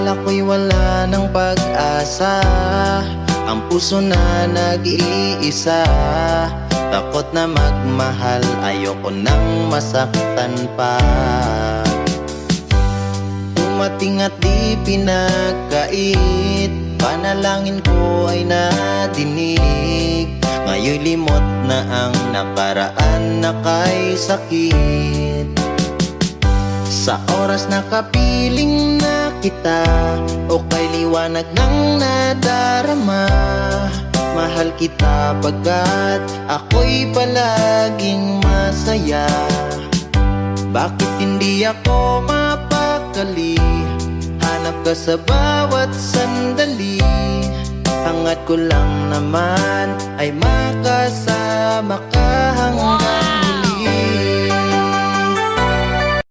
Akala ko'y wala ng pag-asa, ang puso na nag-iisa. Takot na magmahal, ayoko nang masaktan pa. Dumating at di pinagkait, panalangin ko ay nadinig. Ngayon'y limot na ang nakaraan na kay sakit. Sa oras na kapiling na kita, o kay liwanag ng nadarama, mahal kita pagkat ako'y palaging masaya. Bakit hindi ako mapakali? Hanap ka sa bawat sandali. Hangad ko lang naman ay makasama ka hanggang